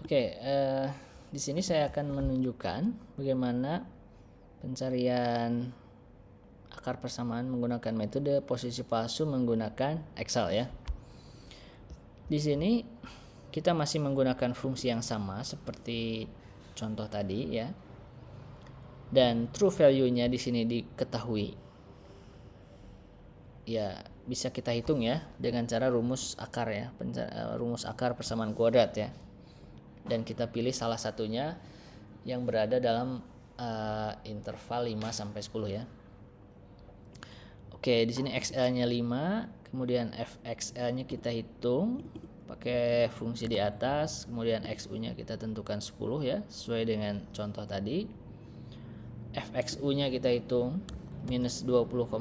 Oke, di sini saya akan menunjukkan bagaimana pencarian akar persamaan menggunakan metode posisi palsu menggunakan Excel ya. Di sini kita masih menggunakan fungsi yang sama seperti contoh tadi ya. Dan true value-nya di sini diketahui. Ya, bisa kita hitung ya dengan cara rumus akar ya, rumus akar persamaan kuadrat ya. Dan kita pilih salah satunya yang berada dalam interval 5 sampai 10 ya. Oke, di sini XL-nya 5, kemudian FXL-nya kita hitung pakai fungsi di atas, kemudian XU-nya kita tentukan 10 ya, sesuai dengan contoh tadi. FXU-nya kita hitung minus 20,5.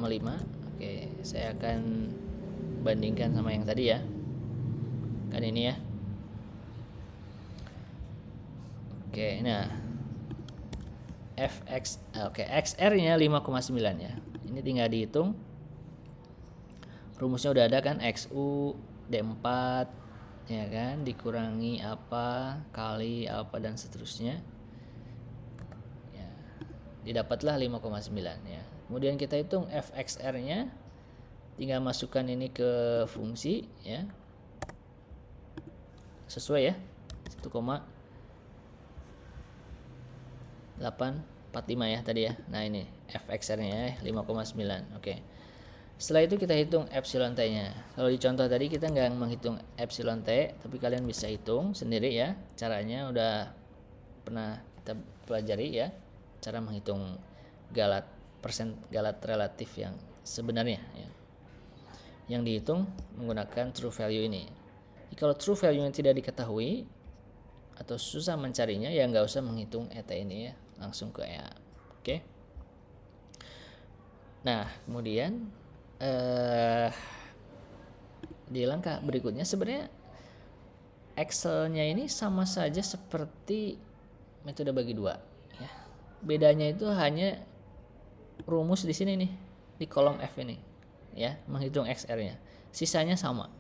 Oke, saya akan bandingkan sama yang tadi ya. Kan ini ya. Oke, nah XR-nya 5,9 ya. Ini tinggal dihitung. Rumusnya udah ada kan, XU D4 ya kan, dikurangi apa kali apa dan seterusnya. Ya. Didapatlah 5,9 ya. Kemudian kita hitung FXR-nya, tinggal masukkan ini ke fungsi ya. Sesuai ya. 1,845 ya tadi ya. Nah ini FXR-nya 5,9. Oke. Setelah itu kita hitung epsilon t-nya. Kalau di contoh tadi kita nggak menghitung epsilon t, tapi kalian bisa hitung sendiri ya. Caranya udah pernah kita pelajari ya. Cara menghitung persen galat relatif yang sebenarnya ya. Yang dihitung menggunakan true value ini. Jadi, kalau true value-nya tidak diketahui atau susah mencarinya, ya nggak usah menghitung ET ini ya, langsung ke EA. Oke. Nah, kemudian di langkah berikutnya sebenarnya Excel-nya ini sama saja seperti metode bagi dua ya. Bedanya itu hanya rumus di sini nih, di kolom F ini ya, menghitung XR-nya. Sisanya sama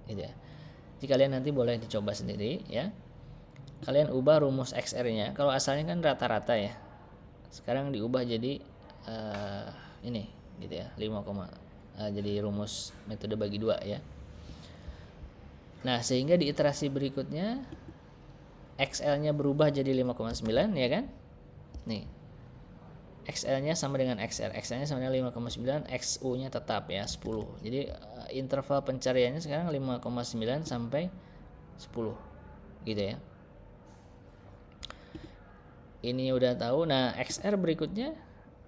gitu ya. Jadi kalian nanti boleh dicoba sendiri ya. Kalian ubah rumus XR-nya. Kalau asalnya kan rata-rata ya. Sekarang diubah jadi ini gitu ya, 5, jadi rumus metode bagi dua ya. Nah, sehingga di iterasi berikutnya XL-nya berubah jadi 5,9 ya kan? Nih. XL-nya sama dengan XR. XL-nya sama dengan 5,9, XU-nya tetap ya 10. Jadi interval pencariannya sekarang 5,9 sampai 10. Gitu ya. Ini udah tahu. Nah, XR berikutnya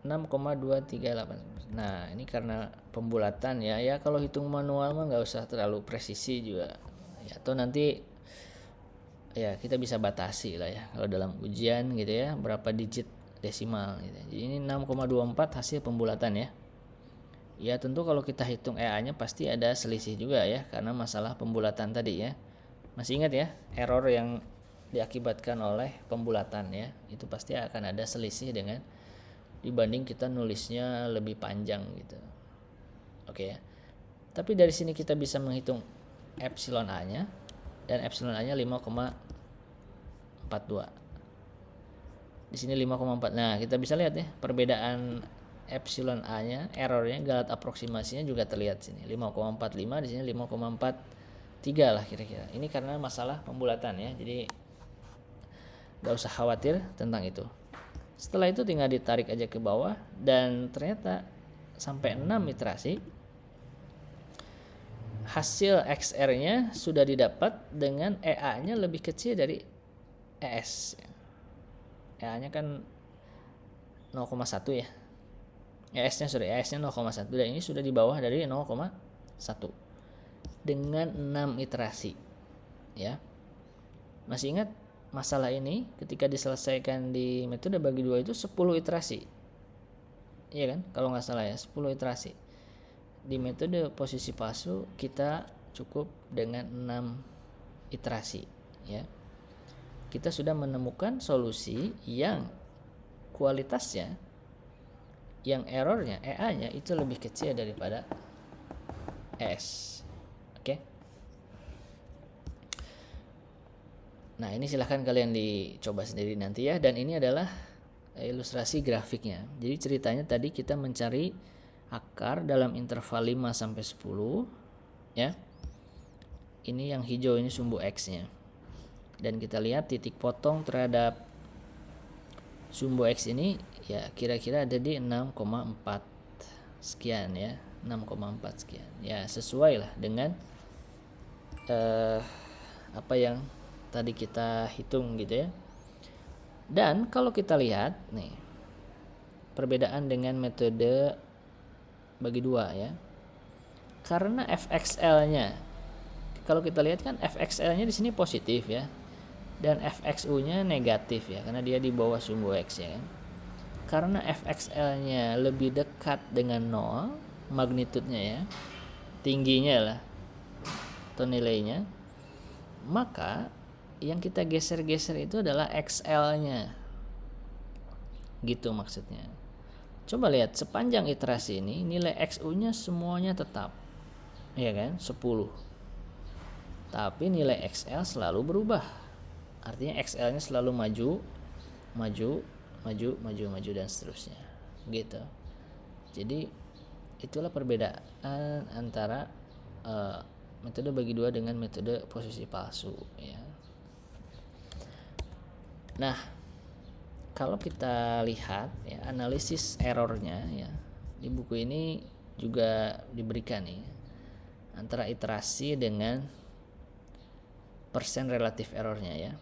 6,238. Nah, ini karena pembulatan ya. Ya kalau hitung manual mah nggak usah terlalu presisi juga. Ya, atau nanti ya kita bisa batasi lah ya. Kalau dalam ujian gitu ya, berapa digit desimal gitu. Jadi ini 6,24 hasil pembulatan ya. Ya tentu kalau kita hitung EA-nya pasti ada selisih juga ya, karena masalah pembulatan tadi ya. Masih ingat ya, error yang diakibatkan oleh pembulatan ya, itu pasti akan ada selisih dengan dibanding kita nulisnya lebih panjang gitu. Oke ya. Tapi dari sini kita bisa menghitung epsilon A-nya, dan epsilon A-nya 5,42. Di sini 5,4. Nah, kita bisa lihat ya, perbedaan epsilon A-nya, errornya, galat aproksimasinya juga terlihat sini. 5,45, di sini 5,43 lah kira-kira. Ini karena masalah pembulatan ya. Jadi enggak usah khawatir tentang itu. Setelah itu tinggal ditarik aja ke bawah, dan ternyata sampai 6 iterasi hasil XR-nya sudah didapat dengan EA-nya lebih kecil dari ES. EA-nya kan 0,1 ya. ES-nya 0,1, dan ini sudah di bawah dari 0,1 dengan 6 iterasi. Ya. Masih ingat masalah ini ketika diselesaikan di metode bagi dua itu 10 iterasi. Iya kan? Kalau nggak salah ya, 10 iterasi. Di metode posisi palsu kita cukup dengan 6 iterasi ya. Kita sudah menemukan solusi yang kualitasnya, yang errornya, EA-nya itu lebih kecil daripada ES. Oke. Nah, ini silahkan kalian dicoba sendiri nanti ya. Dan ini adalah ilustrasi grafiknya. Jadi ceritanya tadi kita mencari akar dalam interval 5 sampai 10 ya. Ini yang hijau, ini sumbu X-nya. Dan kita lihat titik potong terhadap sumbu X ini ya kira-kira ada di 6,4 sekian ya. 6,4 sekian. Ya, sesuai lah dengan apa yang tadi kita hitung gitu ya. Dan kalau kita lihat nih perbedaan dengan metode bagi dua ya. Karena fxl-nya kalau kita lihat kan fxl-nya di sini positif ya. Dan fxu-nya negatif ya karena dia di bawah sumbu X ya kan. Karena fxl-nya lebih dekat dengan 0 magnitudenya ya. Tingginya lah atau nilainya. Maka yang kita geser-geser itu adalah XL-nya. Gitu maksudnya. Coba lihat sepanjang iterasi ini nilai XU-nya semuanya tetap. Iya kan? 10. Tapi nilai XL selalu berubah. Artinya XL-nya selalu maju dan seterusnya. Gitu. Jadi itulah perbedaan antara metode bagi dua dengan metode posisi palsu ya. Nah, kalau kita lihat ya analisis errornya ya di buku ini juga diberikan nih antara iterasi dengan persen relatif errornya ya.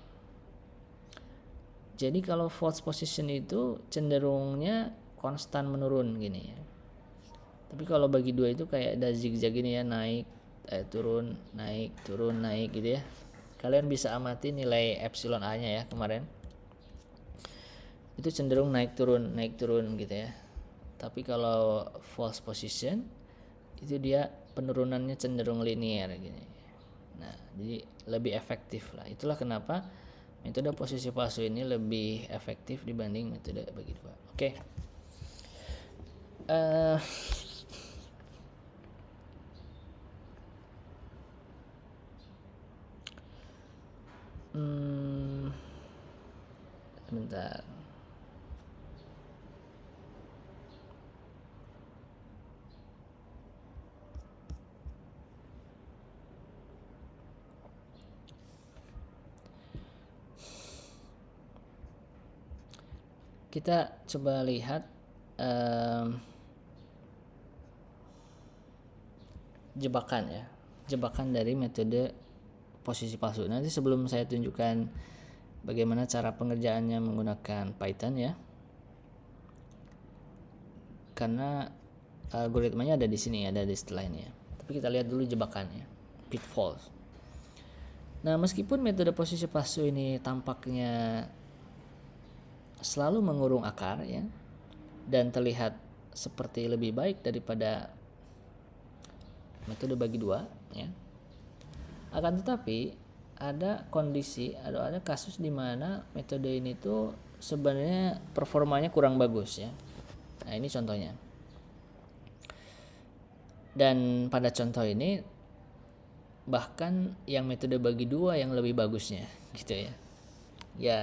Jadi kalau false position itu cenderungnya konstan menurun gini ya. Tapi kalau bagi dua itu kayak ada zigzag gini ya, naik turun naik gitu ya. Kalian bisa amati nilai epsilon A nya ya kemarin itu cenderung naik turun gitu ya. Tapi kalau false position itu dia penurunannya cenderung linear gini. Nah, jadi lebih efektif lah. Itulah kenapa metode posisi palsu ini lebih efektif dibanding metode bagi dua. Oke. Sebentar. Kita coba lihat jebakan dari metode posisi palsu. Nanti sebelum saya tunjukkan bagaimana cara pengerjaannya menggunakan Python ya, karena algoritmanya ada di sini, ada di slide ini ya. Tapi kita lihat dulu jebakannya, pitfalls. Nah, meskipun metode posisi palsu ini tampaknya selalu mengurung akar ya dan terlihat seperti lebih baik daripada metode bagi dua ya, akan tetapi ada kondisi atau ada kasus di mana metode ini tuh sebenarnya performanya kurang bagus ya. Nah, ini contohnya. Dan pada contoh ini bahkan yang metode bagi dua yang lebih bagusnya gitu ya. Ya.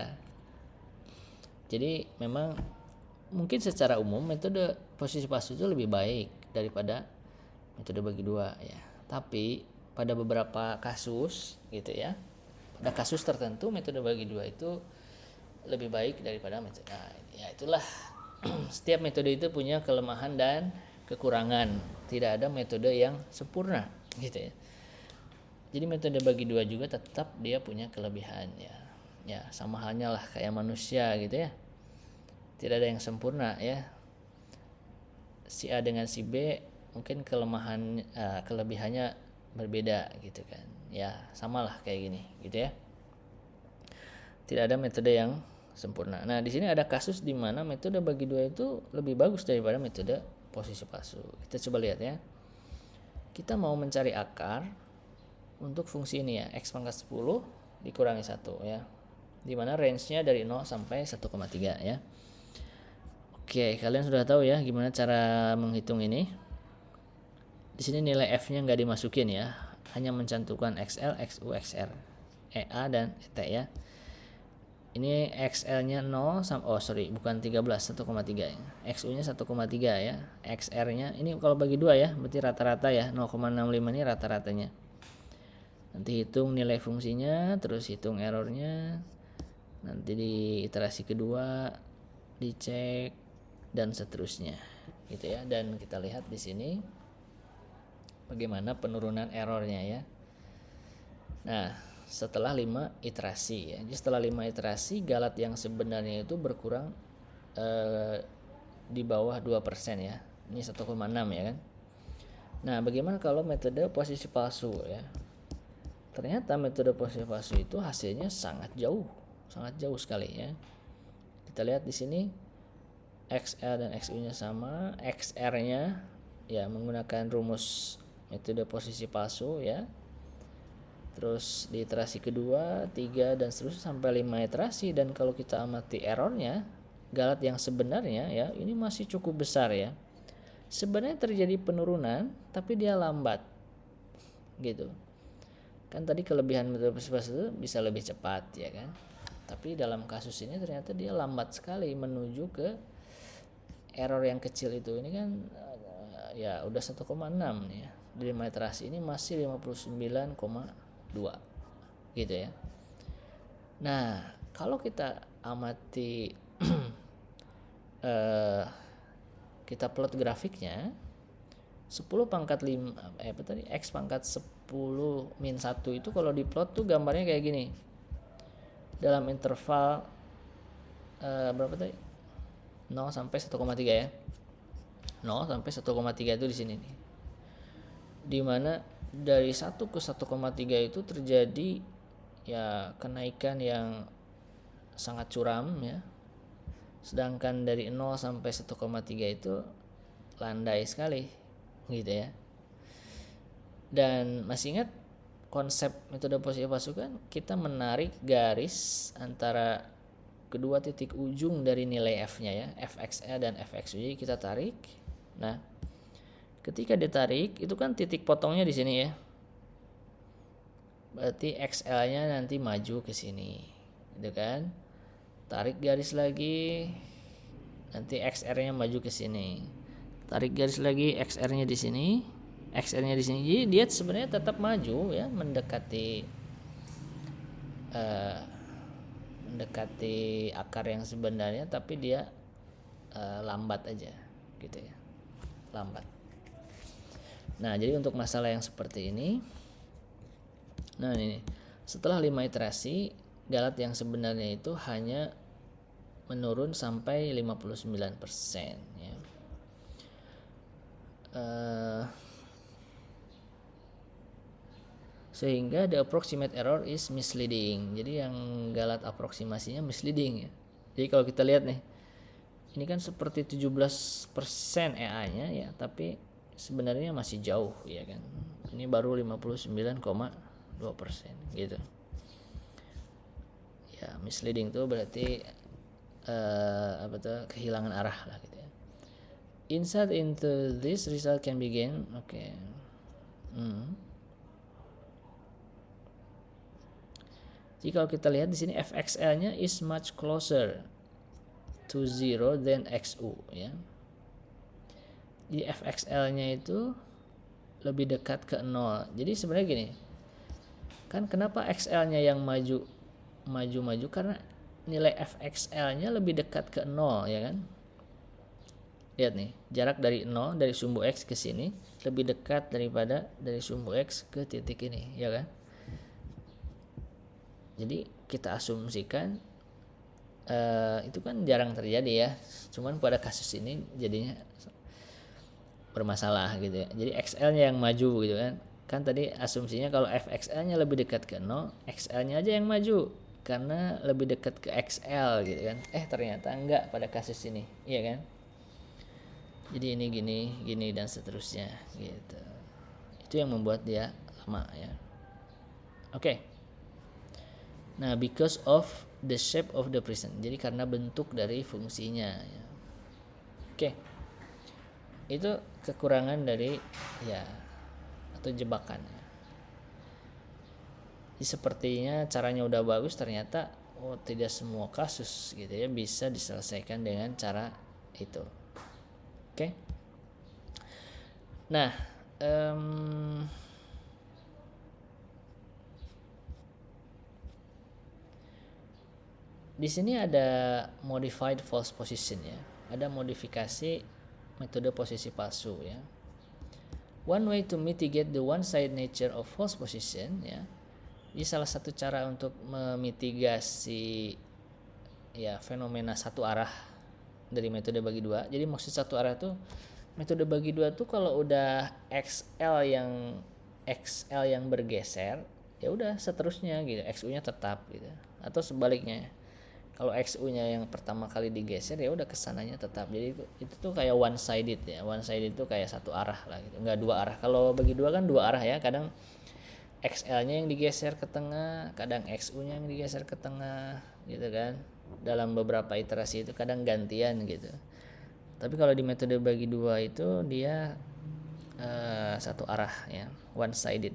Jadi memang mungkin secara umum metode posisi palsu itu lebih baik daripada metode bagi dua ya. Tapi pada beberapa kasus gitu ya, pada kasus tertentu metode bagi dua itu lebih baik daripada metode. Nah, ya itulah setiap metode itu punya kelemahan dan kekurangan. Tidak ada metode yang sempurna gitu ya. Jadi metode bagi dua juga tetap dia punya kelebihan ya. Ya, sama halnya lah kayak manusia gitu ya. Tidak ada yang sempurna ya. Si A dengan si B mungkin kelebihannya berbeda gitu kan. Ya, samalah kayak gini gitu ya. Tidak ada metode yang sempurna. Nah, di sini ada kasus di mana metode bagi dua itu lebih bagus daripada metode posisi palsu. Kita coba lihat ya. Kita mau mencari akar untuk fungsi ini ya, x pangkat 10 dikurangi 1 ya. Dimana range-nya dari 0 sampai 1,3 ya. Oke, kalian sudah tahu ya gimana cara menghitung ini. Di sini nilai f-nya nggak dimasukin ya, hanya mencantumkan xl, xu, xr, ea dan et ya. Ini XL-nya 0 bukan 13, 1,3 ya. XU-nya 1,3 ya. XR-nya ini kalau bagi 2 ya, berarti rata-rata ya. 0,65 ini rata-ratanya. Nanti hitung nilai fungsinya, terus hitung errornya. Nanti di iterasi kedua dicek dan seterusnya. Gitu ya. Dan kita lihat di sini bagaimana penurunan errornya ya. Nah, setelah 5 iterasi ya. Jadi setelah 5 iterasi galat yang sebenarnya itu berkurang di bawah 2% ya. Ini 1,6 ya kan. Nah, bagaimana kalau metode posisi palsu ya? Ternyata metode posisi palsu itu hasilnya sangat jauh sekali ya. Kita lihat di sini XL dan XU-nya sama, XR-nya ya menggunakan rumus metode posisi palsu ya. Terus di iterasi kedua, 3 dan seterusnya sampai 5 iterasi, dan kalau kita amati errornya, galat yang sebenarnya ya, ini masih cukup besar ya. Sebenarnya terjadi penurunan tapi dia lambat. Gitu. Kan tadi kelebihan metode posisi palsu itu bisa lebih cepat ya kan. Tapi dalam kasus ini ternyata dia lambat sekali menuju ke error yang kecil itu. Ini kan ya udah 1,6 nih ya. Dari 5 iterasi ini masih 59,2 gitu ya. Nah, kalau kita amati kita plot grafiknya 10 pangkat 5 X pangkat 10 min 1 itu kalau diplot tuh gambarnya kayak gini. Dalam interval berapa tadi? 0 sampai 1,3 ya. 0 sampai 1,3 itu di sini nih. Dimana dari 1 ke 1,3 itu terjadi ya kenaikan yang sangat curam ya. Sedangkan dari 0 sampai 1,3 itu landai sekali gitu ya. Dan masih ingat konsep metode posisi palsu kan, kita menarik garis antara kedua titik ujung dari nilai F-nya ya, Fxl dan Fxu. Jadi kita tarik. Nah, ketika ditarik itu kan titik potongnya di sini ya. Berarti XL-nya nanti maju ke sini. Gitu kan? Tarik garis lagi, nanti XR-nya maju ke sini. Tarik garis lagi, XR-nya di sini, XR-nya di sini. Jadi dia sebenarnya tetap maju ya, mendekati akar yang sebenarnya, tapi dia lambat aja gitu ya. Lambat. Nah, jadi untuk masalah yang seperti ini, nah ini setelah 5 iterasi, galat yang sebenarnya itu hanya menurun sampai 59% ya. Sehingga the approximate error is misleading. Jadi yang galat aproksimasinya misleading ya. Jadi kalau kita lihat nih, ini kan seperti 17% EA-nya ya, tapi sebenarnya masih jauh ya kan. Ini baru 59,2% gitu. Ya, misleading tuh berarti kehilangan arah lah gitu ya. Insight into this result can be gained. Okay. Jadi kalau kita lihat di sini Fxl-nya is much closer to 0 than Xu ya. Jadi Fxl-nya itu lebih dekat ke 0. Jadi sebenarnya gini. Kan kenapa XL-nya yang maju karena nilai Fxl-nya lebih dekat ke 0 ya kan. Lihat nih, jarak dari 0 dari sumbu X ke sini lebih dekat daripada dari sumbu X ke titik ini ya kan. Jadi kita asumsikan itu kan jarang terjadi ya. Cuman pada kasus ini jadinya bermasalah gitu ya. Jadi XL-nya yang maju gitu kan. Kan tadi asumsinya kalau Fxl-nya lebih dekat ke 0, XL-nya aja yang maju karena lebih dekat ke XL gitu kan. Ternyata enggak pada kasus ini, iya kan? Jadi ini gini dan seterusnya gitu. Itu yang membuat dia lama ya. Oke. Nah, because of the shape of the prism. Jadi karena bentuk dari fungsinya ya. Oke. Itu kekurangan dari ya atau jebakan ya. Jadi sepertinya caranya udah bagus, ternyata tidak semua kasus gitu ya bisa diselesaikan dengan cara itu. Oke. Nah, di sini ada modified false position ya. Ada modifikasi metode posisi palsu ya. One way to mitigate the one-sided nature of false position ya. Jadi salah satu cara untuk memitigasi ya fenomena satu arah dari metode bagi dua. Jadi maksud satu arah tuh metode bagi dua tuh kalau udah XL yang bergeser ya udah seterusnya gitu, XU-nya tetap gitu. Atau sebaliknya. Kalau XU-nya yang pertama kali digeser ya udah kesananya tetap. Jadi itu tuh kayak one sided ya. One sided itu kayak satu arah lah gitu. Enggak dua arah. Kalau bagi dua kan dua arah ya. Kadang XL-nya yang digeser ke tengah, kadang XU-nya yang digeser ke tengah gitu kan. Dalam beberapa iterasi itu kadang gantian gitu. Tapi kalau di metode bagi dua itu dia satu arah ya, one sided.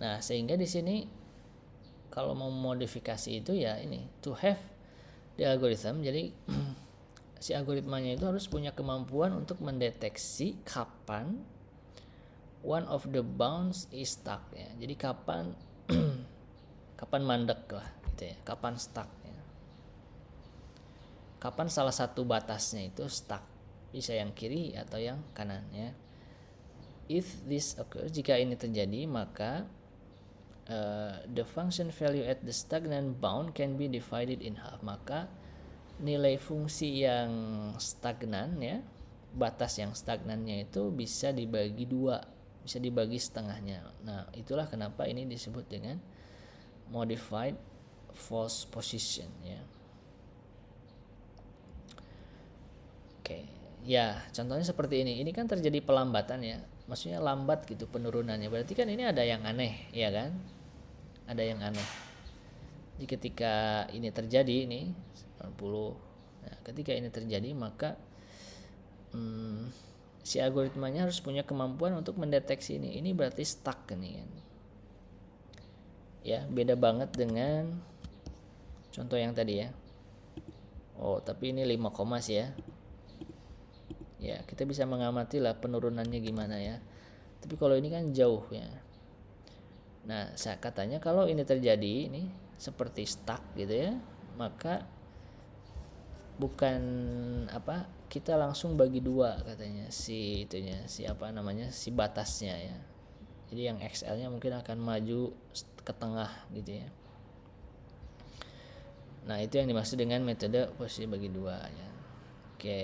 Nah, sehingga di sini kalau mau modifikasi itu ya ini to have the algorithm. Jadi si algoritmanya itu harus punya kemampuan untuk mendeteksi kapan one of the bounds is stuck ya. Jadi kapan kapan mandek lah gitu ya. Kapan stuck ya. Kapan salah satu batasnya itu stuck. Bisa yang kiri atau yang kanan ya. If this occurs, jika ini terjadi maka the function value at the stagnant bound can be divided in half. Maka nilai fungsi yang stagnan ya, batas yang stagnannya itu bisa dibagi dua, bisa dibagi setengahnya. Nah, itulah kenapa ini disebut dengan modified false position ya. Oke. Ya, contohnya seperti ini. Ini kan terjadi pelambatan ya. Maksudnya lambat gitu penurunannya. Berarti kan ini ada yang aneh, ya kan? Ada yang aneh. Jadi ketika ini terjadi nih 90. Nah, ketika ini terjadi maka si algoritmanya harus punya kemampuan untuk mendeteksi ini. Ini berarti stuck nih kan. Ya, beda banget dengan contoh yang tadi ya. Oh, tapi ini 5 koma sih ya. Ya, kita bisa mengamati lah penurunannya gimana ya. Tapi kalau ini kan jauh ya. Nah, saya katanya kalau ini terjadi ini seperti stuck gitu ya, maka bukan kita langsung bagi dua katanya si batasnya ya. Jadi yang XL-nya mungkin akan maju ke tengah gitu ya. Nah, itu yang dimaksud dengan metode posisi bagi dua ya. Oke.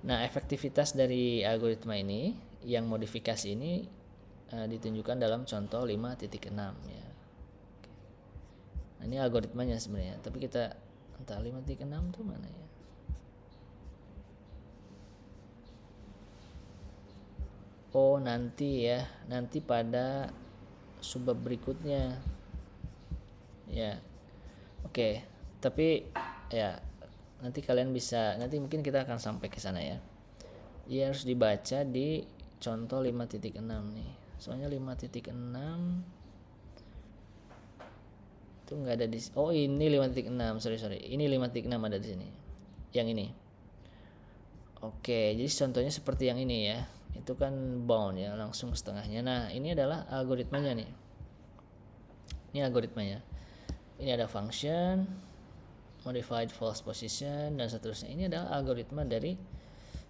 Nah, efektivitas dari algoritma ini yang modifikasi ini ditunjukkan dalam contoh 5.6 ya. Nah, ini algoritmanya sebenarnya, tapi kita entah 5.6 tuh mana ya. Oh, nanti ya, nanti pada subbab berikutnya. Ya. Oke, tapi ya nanti kalian bisa, nanti mungkin kita akan sampai ke sana ya. Dia harus dibaca di contoh 5.6 nih. Soalnya 5.6 itu nggak ada di. Oh, ini 5.6. Sorry. Ini 5.6 ada di sini. Yang ini. Oke, jadi contohnya seperti yang ini ya. Itu kan bound ya, langsung setengahnya. Nah, ini adalah algoritmanya nih. Ini algoritmanya. Ini ada function, modified false position dan seterusnya. Ini adalah algoritma dari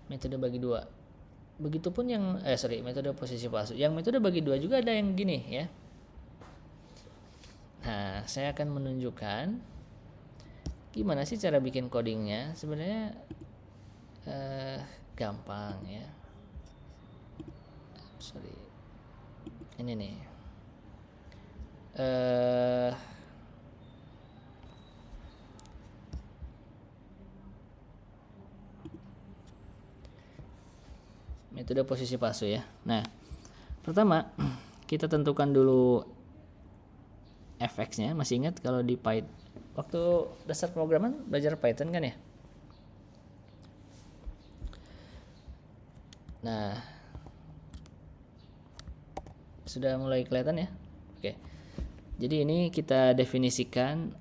metode bagi dua. Begitupun yang metode posisi palsu. Yang metode bagi dua juga ada yang gini ya. Nah, saya akan menunjukkan gimana sih cara bikin codingnya. Sebenarnya gampang ya. Ini nih. Metode posisi palsu ya. Nah, pertama kita tentukan dulu fx-nya. Masih ingat kalau di Python waktu dasar programan belajar Python kan ya? Nah, sudah mulai kelihatan ya. Oke, jadi ini kita definisikan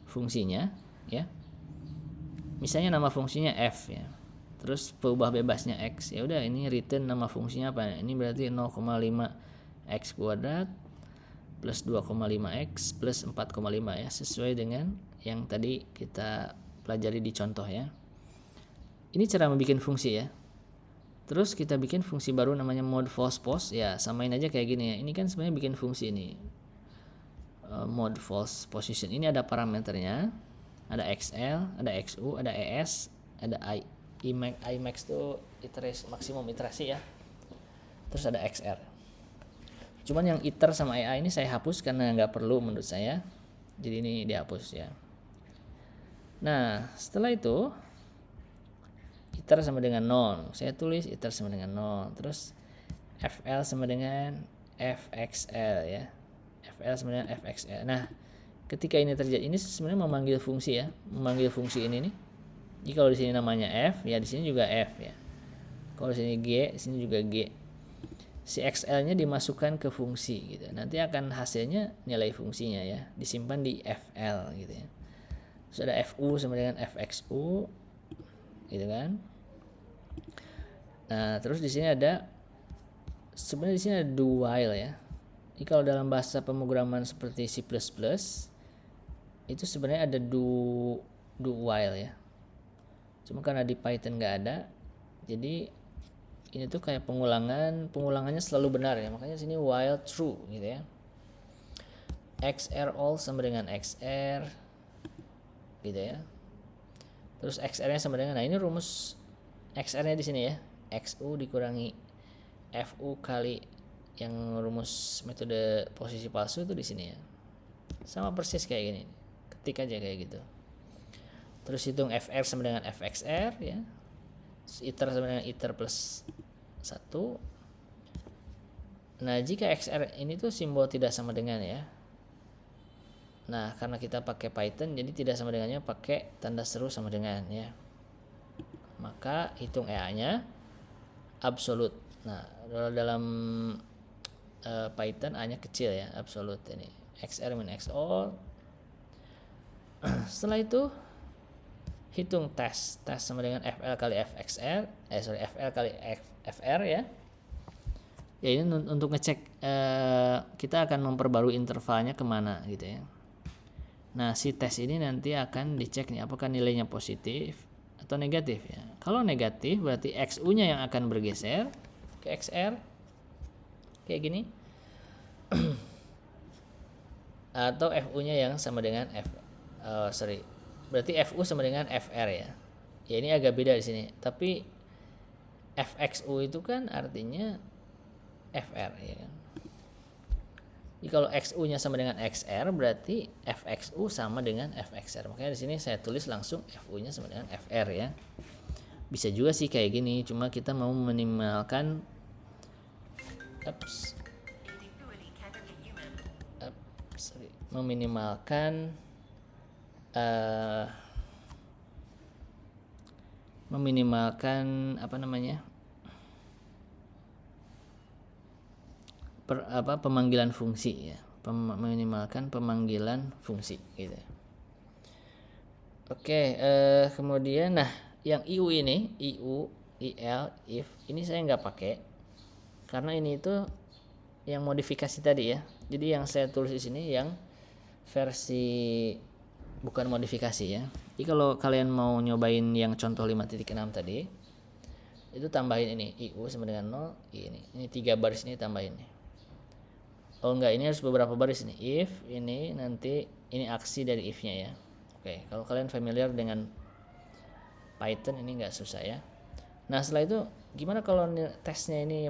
fungsinya ya. Misalnya nama fungsinya f ya, terus peubah bebasnya x. Ya udah, ini return nama fungsinya apa? Ini berarti 0,5 x kuadrat plus 2,5 x plus 4,5 ya, sesuai dengan yang tadi kita pelajari di contoh ya. Ini cara membuat fungsi ya. Terus kita bikin fungsi baru namanya mode false post ya, samain aja kayak gini ya. Ini kan sebenarnya bikin fungsi ini mode false position. Ini ada parameternya, ada XL, ada XU, ada ES, ada Imax itu iterasi maksimum iterasi ya. Terus ada XR. Cuman yang iter sama EA ini saya hapus karena nggak perlu menurut saya. Jadi ini dihapus ya. Nah, setelah itu iter sama dengan 0. Saya tulis iter sama dengan 0. Terus FL sama dengan FXL ya. FL sama dengan FXL. Nah, ketika ini terjadi, ini sebenarnya memanggil fungsi ya. Memanggil fungsi ini nih. Jadi kalau di sini namanya F, ya di sini juga F ya. Kalau di sini G, di sini juga G. Si XL-nya dimasukkan ke fungsi gitu. Nanti akan hasilnya nilai fungsinya ya, disimpan di FL gitu ya. Terus ada FU sama dengan FXU gitu kan. Nah, terus di sini ada sebenarnya di sini ada do while ya. Jadi kalau dalam bahasa pemrograman seperti C++ itu sebenarnya ada do while ya. Cuma karena di Python nggak ada, jadi ini tuh kayak pengulangannya selalu benar ya. Makanya sini while true gitu ya. XR all sama dengan XR gitu ya. Terus XR-nya sama dengan, nah ini rumus XR-nya di sini ya, XU dikurangi FU kali yang rumus metode posisi palsu itu di sini ya. Sama persis kayak gini. Ketik aja kayak gitu. Terus hitung FR sama dengan FXR ya. Iter sama dengan iter plus 1. Nah, jika XR ini tuh simbol tidak sama dengan ya. Nah, karena kita pakai Python, jadi tidak sama dengannya pakai tanda seru sama dengan ya. Maka hitung EA-nya absolut. Nah, dalam Python A-nya kecil ya, absolut ini. XR min XOR. Setelah itu hitung tes sama dengan FL kali FXR, FL kali FR ya. Ya ini untuk ngecek kita akan memperbarui intervalnya kemana gitu ya. Nah, si tes ini nanti akan dicek nih apakah nilainya positif atau negatif ya. Kalau negatif berarti XU-nya yang akan bergeser ke XR kayak gini. Atau FU-nya yang sama dengan berarti FU sama dengan FR ya. Ya ini agak beda di sini. Tapi FXU itu kan artinya FR ya kan. Jadi kalau XU-nya sama dengan XR berarti FXU sama dengan FXR. Makanya di sini saya tulis langsung FU-nya sama dengan FR ya. Bisa juga sih kayak gini, cuma kita mau meminimalkan meminimalkan apa namanya? Pemanggilan fungsi ya, meminimalkan pemanggilan fungsi gitu. Oke, kemudian nah yang IU ini, IU, IL, if ini saya nggak pakai karena ini itu yang modifikasi tadi ya. Jadi yang saya tulis di sini yang versi bukan modifikasi ya. Jadi kalau kalian mau nyobain yang contoh 5.6 tadi, itu tambahin ini IU sama dengan 0, ini 3 baris ini tambahin nih. Oh enggak, ini harus beberapa baris nih. If ini nanti ini aksi dari if-nya ya. Oke, kalau kalian familiar dengan Python ini enggak susah ya. Nah, setelah itu gimana kalau tesnya ini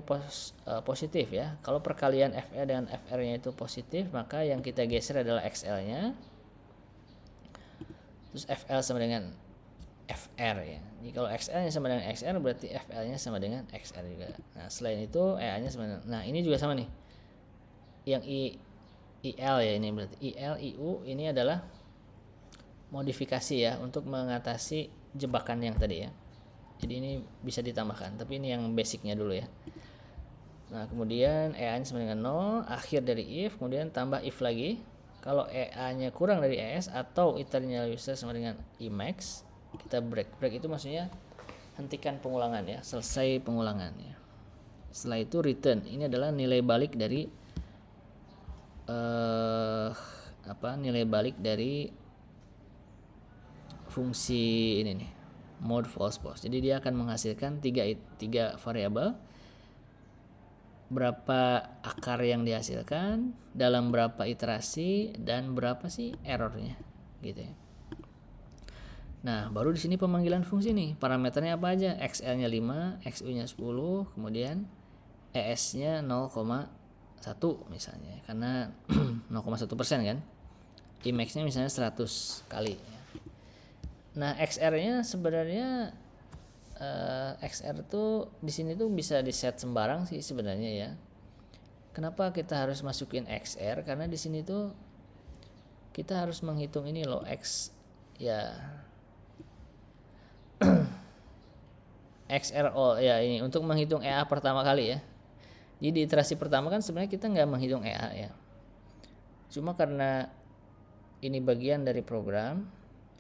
positif ya? Kalau perkalian FL dengan FR-nya itu positif, maka yang kita geser adalah XL-nya. Terus FL sama dengan FR ya. Jadi kalau XL-nya sama dengan XR berarti FL-nya sama dengan XR juga. Nah, selain itu EA-nya sama dengan, nah ini juga sama nih. Yang IL ya, ini berarti IL, IU ini adalah modifikasi ya untuk mengatasi jebakan yang tadi ya. Jadi ini bisa ditambahkan, tapi ini yang basicnya dulu ya. Nah, kemudian EA-nya sama dengan 0, akhir dari if, kemudian tambah if lagi. Kalau EA-nya kurang dari ES atau iternya user sama dengan Emax, kita break. Break itu maksudnya hentikan pengulangan ya, selesai pengulangan ya. Setelah itu return. Ini adalah nilai balik dari nilai balik dari fungsi ini nih, mode false post. Jadi dia akan menghasilkan tiga variabel, berapa akar yang dihasilkan, dalam berapa iterasi, dan berapa sih errornya gitu ya. Nah, baru di sini pemanggilan fungsi nih. Parameternya apa aja? XL-nya 5, XU-nya 10, kemudian ES-nya 0,1 misalnya. Karena 0,1% kan. Emax-nya misalnya 100 kali. Nah, XR-nya sebenarnya XR tuh di sini tuh bisa di set sembarang sih sebenarnya ya. Kenapa kita harus masukin XR? Karena di sini tuh kita harus menghitung ini loh, X ya. XRO ya, ini untuk menghitung EA pertama kali ya. Jadi di iterasi pertama kan sebenarnya kita nggak menghitung EA ya. Cuma karena ini bagian dari program,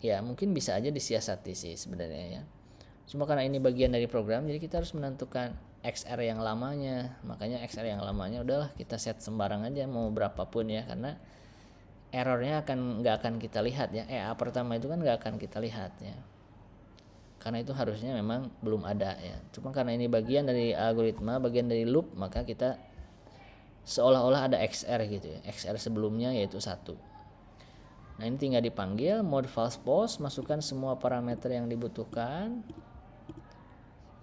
ya mungkin bisa aja disiasati sih sebenarnya ya. Cuma karena ini bagian dari program, jadi kita harus menentukan XR yang lamanya. Makanya XR yang lamanya udahlah kita set sembarang aja mau berapapun ya, karena errornya nggak akan kita lihat ya. EA pertama itu kan nggak akan kita lihat ya. Karena itu harusnya memang belum ada ya. Cuma karena ini bagian dari algoritma, bagian dari loop, maka kita seolah-olah ada XR gitu ya. XR sebelumnya yaitu 1. Nah, ini tinggal dipanggil mode false post, masukkan semua parameter yang dibutuhkan.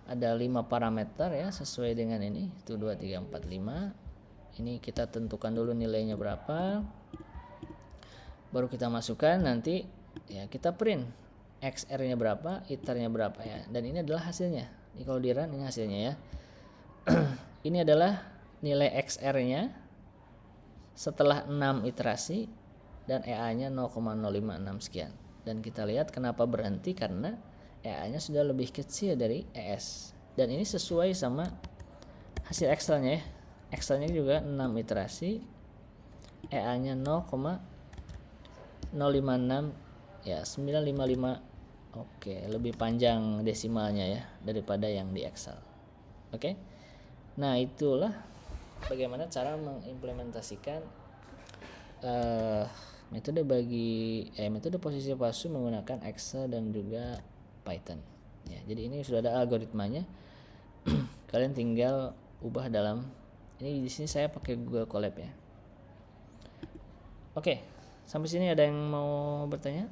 Ada 5 parameter ya, sesuai dengan ini. 1 2 3 4 5. Ini kita tentukan dulu nilainya berapa. Baru kita masukkan, nanti ya kita print XR-nya berapa, iternya berapa ya. Dan ini adalah hasilnya. Ini kalau di run ini hasilnya ya. Ini adalah nilai XR-nya setelah 6 iterasi dan EA-nya 0,056 sekian. Dan kita lihat kenapa berhenti, karena EA-nya sudah lebih kecil dari ES. Dan ini sesuai sama hasil Excel-nya ya. Excel-nya juga 6 iterasi, EA-nya 0,056 ya, 955. Oke, lebih panjang desimalnya ya daripada yang di Excel. Oke. Nah, itulah bagaimana cara mengimplementasikan metode posisi palsu menggunakan Excel dan juga Python. Ya, jadi ini sudah ada algoritmanya. Kalian tinggal ubah dalam ini. Di sini saya pakai Google Colab ya. Oke, sampai sini ada yang mau bertanya?